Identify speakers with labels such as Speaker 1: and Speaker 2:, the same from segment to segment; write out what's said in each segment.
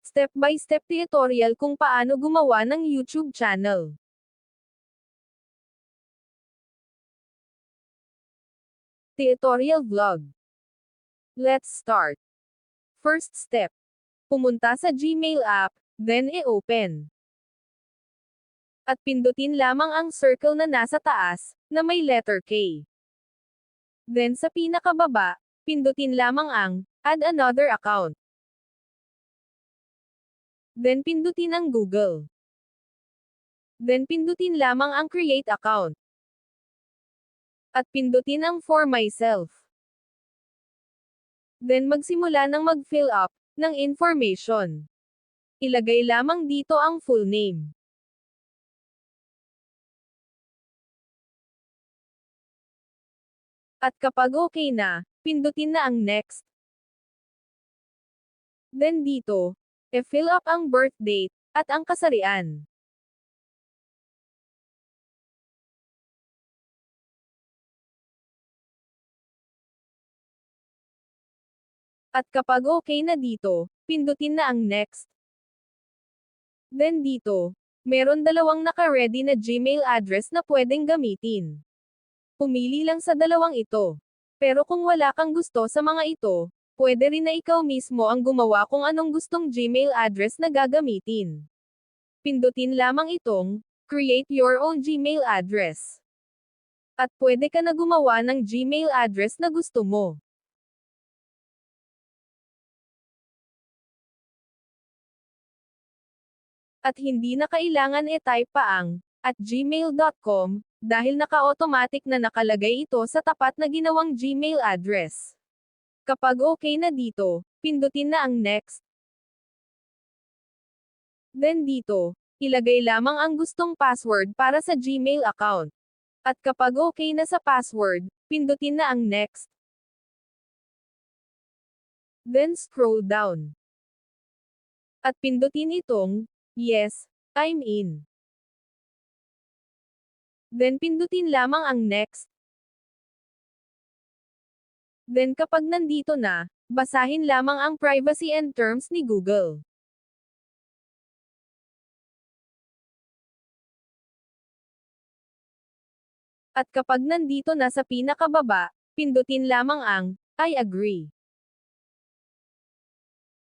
Speaker 1: Step-by-step tutorial kung paano gumawa ng YouTube channel. Tutorial vlog. Let's start. First step. Pumunta sa Gmail app, then i-open. At pindutin lamang ang circle na nasa taas, na may letter K. Then sa pinakababa, pindutin lamang ang Add another account. Then pindutin ang Google. Then pindutin lamang ang Create account. At pindutin ang For Myself. Then magsimula ng mag-fill up ng information. Ilagay lamang dito ang full name. At kapag okay na, pindutin na ang Next. Then dito, i-fill up ang birth date, at ang kasarian. At kapag okay na dito, pindutin na ang Next. Then dito, meron dalawang naka-ready na Gmail address na pwedeng gamitin. Pumili lang sa dalawang ito. Pero kung wala kang gusto sa mga ito, pwede rin na ikaw mismo ang gumawa kung anong gustong Gmail address na gagamitin. Pindutin lamang itong Create your own Gmail address. At pwede ka na gumawa ng Gmail address na gusto mo. At hindi na kailangan i-type pa ang @gmail.com, dahil naka-automatic na nakalagay ito sa tapat na ginawang Gmail address. Kapag okay na dito, pindutin na ang Next. Then dito, ilagay lamang ang gustong password para sa Gmail account. At kapag okay na sa password, pindutin na ang Next. Then scroll down. At pindutin itong Yes, I'm in. Then pindutin lamang ang Next. Then kapag nandito na, basahin lamang ang privacy and terms ni Google. At kapag nandito na sa pinakababa, pindutin lamang ang I agree.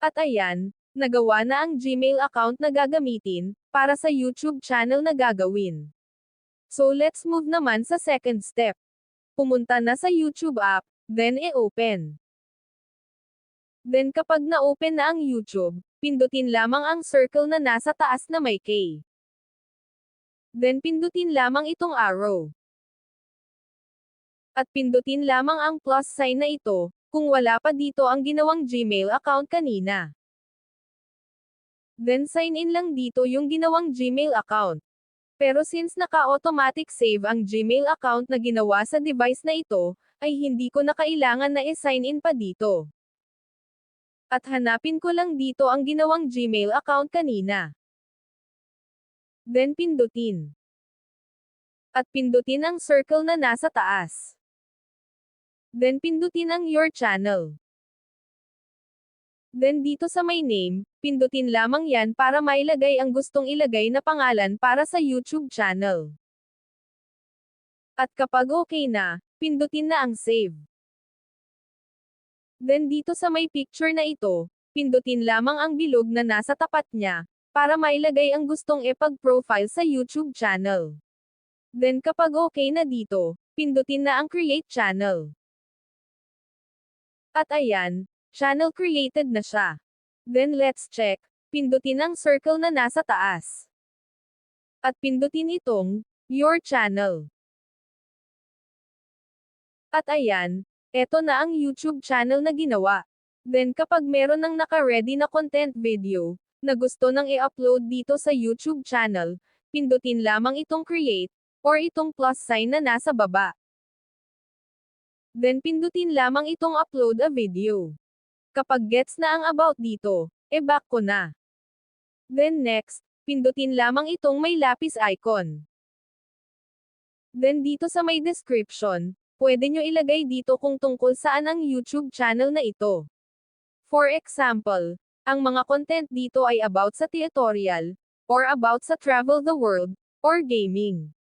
Speaker 1: At ayan, nagawa na ang Gmail account na gagamitin para sa YouTube channel na gagawin. So let's move naman sa second step. Pumunta na sa YouTube app, then i-open. Then kapag na-open na ang YouTube, pindutin lamang ang circle na nasa taas na may K. Then pindutin lamang itong arrow. At pindutin lamang ang plus sign na ito, kung wala pa dito ang ginawang Gmail account kanina. Then sign in lang dito yung ginawang Gmail account. Pero since naka-automatic save ang Gmail account na ginawa sa device na ito, ay hindi ko na kailangan na i-sign in pa dito. At hanapin ko lang dito ang ginawang Gmail account kanina. Then pindutin. At pindutin ang circle na nasa taas. Then pindutin ang Your Channel. Then dito sa My Name, pindutin lamang yan para mailagay ang gustong ilagay na pangalan para sa YouTube channel. At kapag okay na, pindutin na ang Save. Then dito sa may picture na ito, pindutin lamang ang bilog na nasa tapat niya, para mailagay ang gustong ipag-profile sa YouTube channel. Then kapag okay na dito, pindutin na ang Create Channel. At ayan, channel created na siya. Then let's check, pindutin ang circle na nasa taas. At pindutin itong Your Channel. At ayan, eto na ang YouTube channel na ginawa. Then kapag meron ng naka-ready na content video, na gusto nang i-upload dito sa YouTube channel, pindutin lamang itong Create, or itong plus sign na nasa baba. Then pindutin lamang itong Upload a Video. Kapag gets na ang about dito, back ko na. Then next, pindutin lamang itong may lapis icon. Then dito sa may description, pwede nyo ilagay dito kung tungkol saan ang YouTube channel na ito. For example, Ang mga content dito ay about sa tutorial, or about sa travel the world, or gaming.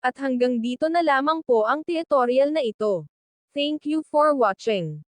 Speaker 1: At hanggang dito na lamang po ang tutorial na ito. Thank you for watching.